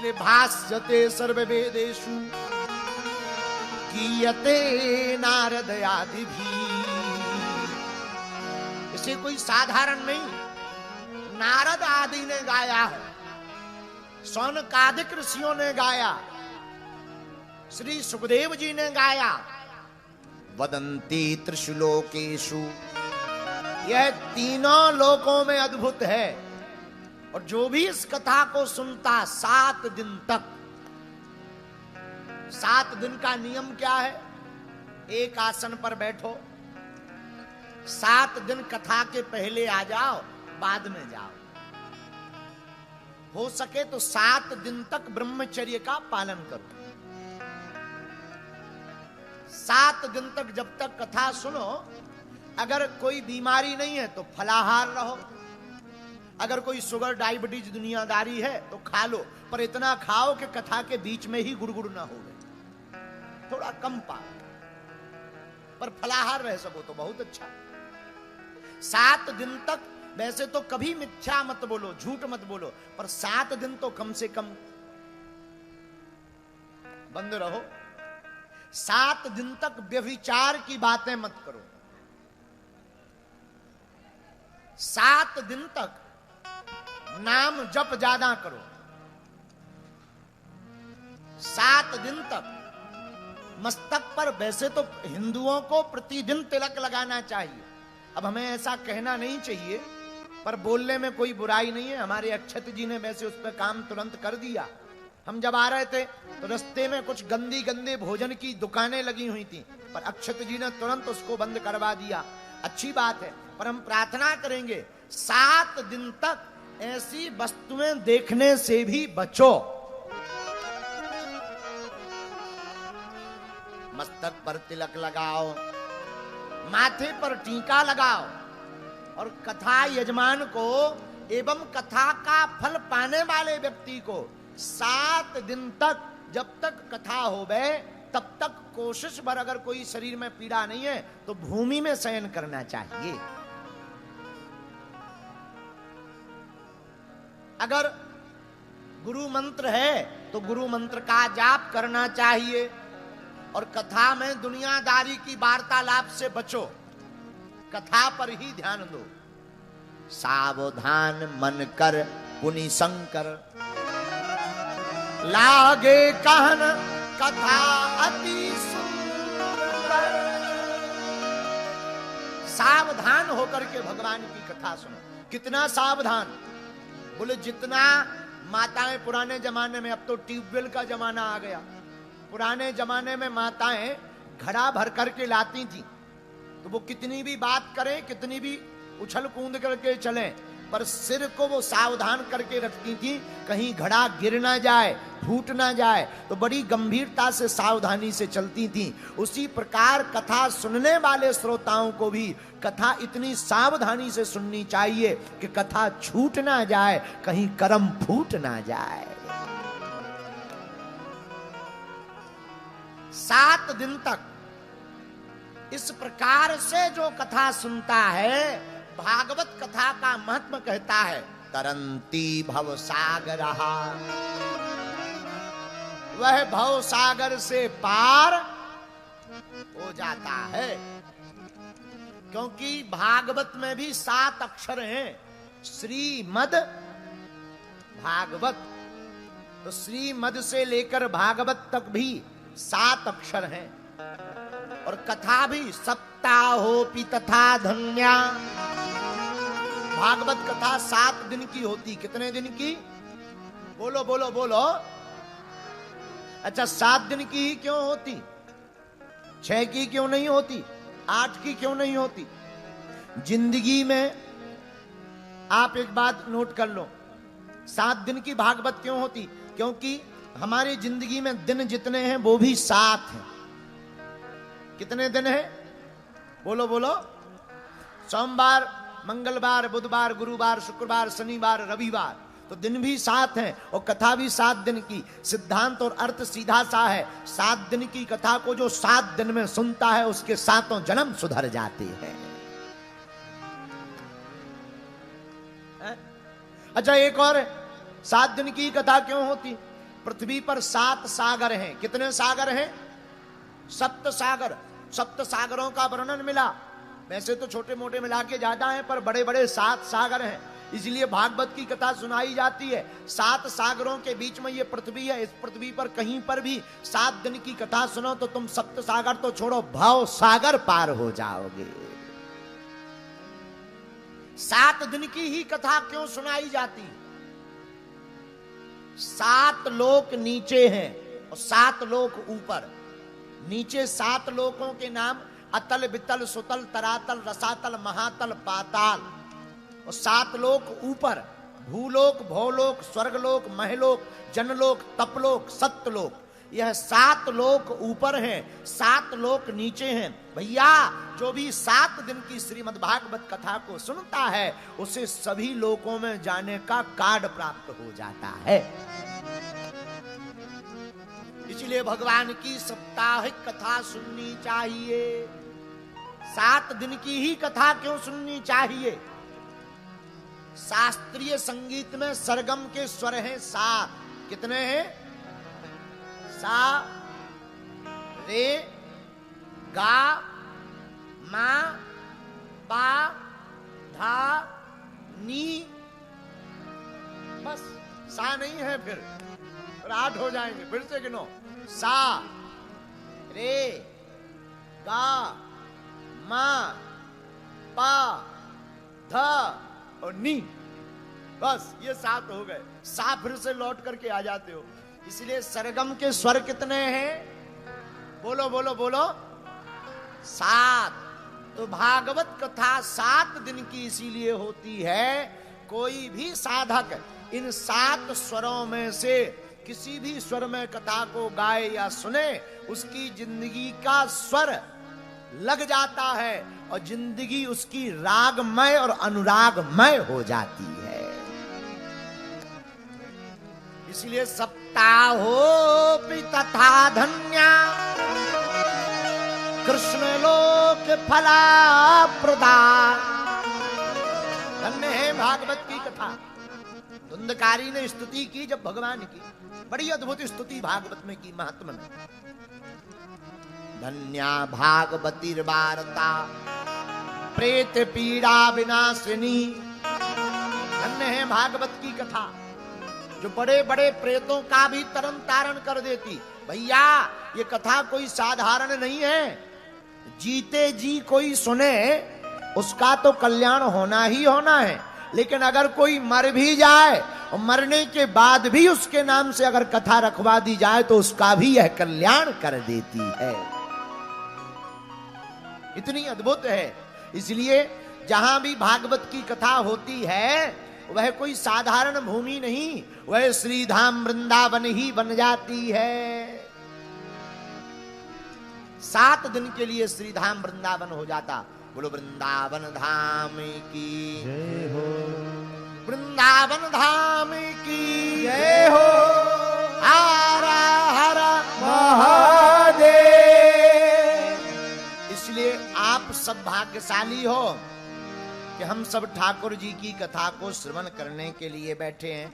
इसलिए भाष्यते सर्ववेदेषु गीयते नारद आदि भी। इसे कोई साधारण नहीं, नारद आदि ने गाया है, सौनकादिक ऋषियों ने गाया, श्री सुखदेव जी ने गाया। वदंती त्रिषु लोकेषु, यह तीनों लोकों में अद्भुत है। और जो भी इस कथा को सुनता 7 दिन तक, 7 दिन का नियम क्या है? एक आसन पर बैठो, 7 दिन कथा के पहले आ जाओ, बाद में जाओ। हो सके तो 7 दिन तक ब्रह्मचर्य का पालन करो। 7 दिन तक जब तक कथा सुनो, अगर कोई बीमारी नहीं है तो फलाहार रहो, अगर कोई शुगर डायबिटीज दुनियादारी है तो खा लो, पर इतना खाओ कि कथा के बीच में ही गुड़गुड़ ना हो, थोड़ा कम पाओ, पर फलाहार रह सको तो बहुत अच्छा। 7 दिन तक वैसे तो कभी मिथ्या मत बोलो, झूठ मत बोलो, पर 7 दिन तो कम से कम बंद रहो। 7 दिन तक व्यभिचार की बातें मत करो। 7 दिन तक नाम जप ज्यादा करो। 7 दिन तक मस्तक पर, वैसे तो हिंदुओं को प्रतिदिन तिलक लगाना चाहिए, अब हमें ऐसा कहना नहीं चाहिए, पर बोलने में कोई बुराई नहीं है। हमारे अक्षत जी ने वैसे उस पर काम तुरंत कर दिया। हम जब आ रहे थे तो रास्ते में कुछ गंदे भोजन की दुकानें लगी हुई थी, पर अक्षत जी ने तुरंत उसको बंद करवा दिया। अच्छी बात है, पर हम प्रार्थना करेंगे 7 दिन तक ऐसी वस्तुएं देखने से भी बचो। मस्तक पर तिलक लगाओ, माथे पर टीका लगाओ, और कथा यजमान को एवं कथा का फल पाने वाले व्यक्ति को 7 दिन तक, जब तक कथा होवे तब तक कोशिश भर, अगर कोई शरीर में पीड़ा नहीं है तो भूमि में शयन करना चाहिए। अगर गुरु मंत्र है तो गुरु मंत्र का जाप करना चाहिए। और कथा में दुनियादारी की वार्तालाप से बचो, कथा पर ही ध्यान दो। सावधान मन कर पुनि शंकर, लागे कहन कथा अति सुंदर। सावधान होकर के भगवान की कथा सुनो। कितना सावधान? बोले जितना माताएं पुराने जमाने में, अब तो ट्यूबवेल का जमाना आ गया, पुराने जमाने में माताएं घड़ा भर करके लाती थी, तो वो कितनी भी बात करें, कितनी भी उछल कूद करके चलें, पर सिर को वो सावधान करके रखती थी, कहीं घड़ा गिर ना जाए, फूट ना जाए, तो बड़ी गंभीरता से सावधानी से चलती थी। उसी प्रकार कथा सुनने वाले श्रोताओं को भी कथा इतनी सावधानी से सुननी चाहिए कि कथा छूट ना जाए, कहीं कर्म फूट ना जाए। 7 दिन तक इस प्रकार से जो कथा सुनता है, भागवत कथा का महत्व कहता है, तरंती भव सागर, वह भव सागर से पार हो जाता है। क्योंकि भागवत में भी 7 अक्षर हैं, श्रीमद भागवत, तो श्रीमद से लेकर भागवत तक भी 7 अक्षर हैं। और कथा भी सप्ताहोपि तथा धन्या, भागवत कथा 7 दिन की होती। कितने दिन की? बोलो बोलो बोलो। अच्छा, 7 दिन की ही क्यों होती? 6 की क्यों नहीं होती? 8 की क्यों नहीं होती? जिंदगी में आप एक बात नोट कर लो, 7 दिन की भागवत क्यों होती? क्योंकि हमारी जिंदगी में दिन जितने हैं वो भी 7 हैं। कितने दिन हैं? बोलो बोलो। सोमवार, मंगलवार, बुधवार, गुरुवार, शुक्रवार, शनिवार, रविवार, तो दिन भी 7 हैं और कथा भी 7 दिन की। सिद्धांत और अर्थ सीधा सा है, 7 दिन की कथा को जो 7 दिन में सुनता है उसके 7 जन्म सुधर जाते हैं। अच्छा, एक और 7 दिन की कथा क्यों होती? पृथ्वी पर 7 सागर हैं। कितने सागर हैं? 7 सागर। 7 सागरों का वर्णन मिला। वैसे तो छोटे मोटे मिला के ज्यादा हैं, पर बड़े बड़े 7 सागर हैं। इसलिए भागवत की कथा सुनाई जाती है। 7 सागरों के बीच में ये पृथ्वी है। इस पृथ्वी पर कहीं पर भी 7 दिन की कथा सुनो तो तुम 7 सागर तो छोड़ो, भव सागर पार हो जाओगे। 7 दिन की ही कथा क्यों सुनाई जाती? 7 लोक नीचे हैं और 7 लोक ऊपर। नीचे 7 लोकों के नाम अतल, वितल, सुतल, तरातल, रसातल, महातल, पाताल। और 7 लोक ऊपर, भूलोक, भौलोक, स्वर्गलोक, महलोक, जनलोक, तपलोक, सत्यलोक। यह 7 लोक ऊपर हैं, 7 लोक नीचे हैं। भैया, जो भी 7 दिन की श्रीमद् भागवत कथा को सुनता है उसे सभी लोकों में जाने का कार्ड प्राप्त हो जाता है। इसलिए भगवान की साप्ताहिक कथा सुननी चाहिए। 7 दिन की ही कथा क्यों सुननी चाहिए? शास्त्रीय संगीत में सरगम के स्वर हैं 7। कितने हैं? सा, रे, गा, मा, पा, धा, नी। बस सा नहीं है, फिर 8 हो जाएंगे। फिर से गिनो। सा, रे, गा, मा, पा, धा और नी। बस ये 7 हो गए। सा फिर से लौट करके आ जाते हो। इसलिए सरगम के स्वर कितने हैं? बोलो बोलो बोलो। 7। तो भागवत कथा 7 दिन की इसीलिए होती है। कोई भी साधक इन 7 स्वरों में से किसी भी स्वर में कथा को गाए या सुने, उसकी जिंदगी का स्वर लग जाता है और जिंदगी उसकी रागमय और अनुरागमय हो जाती है। इसलिए सप्ताहोपि तथा धन्या कृष्ण लोक फला प्रदा। धन्य है भागवत की कथा। धुंधकारी ने स्तुति की जब भगवान की, बड़ी अद्भुत स्तुति भागवत में की महात्मा ने। धन्या भागवतीर वार्ता प्रेत पीड़ा विनाशिनी। धन्य है भागवत की कथा जो बड़े बड़े प्रेतों का भी तरन तारण कर देती। भैया, ये कथा कोई साधारण नहीं है। जीते जी कोई सुने उसका तो कल्याण होना ही होना है, लेकिन अगर कोई मर भी जाए और मरने के बाद भी उसके नाम से अगर कथा रखवा दी जाए तो उसका भी यह कल्याण कर देती है। इतनी अद्भुत है। इसलिए जहां भी भागवत की कथा होती है वह कोई साधारण भूमि नहीं, वह श्रीधाम वृंदावन ही बन जाती है। 7 दिन के लिए श्रीधाम वृंदावन हो जाता। बोलो वृंदावन धाम की जय हो, वृंदावन धाम की जय हो। हर हर महादेव। इसलिए आप सब भाग्यशाली हो कि हम सब ठाकुर जी की कथा को श्रवण करने के लिए बैठे हैं।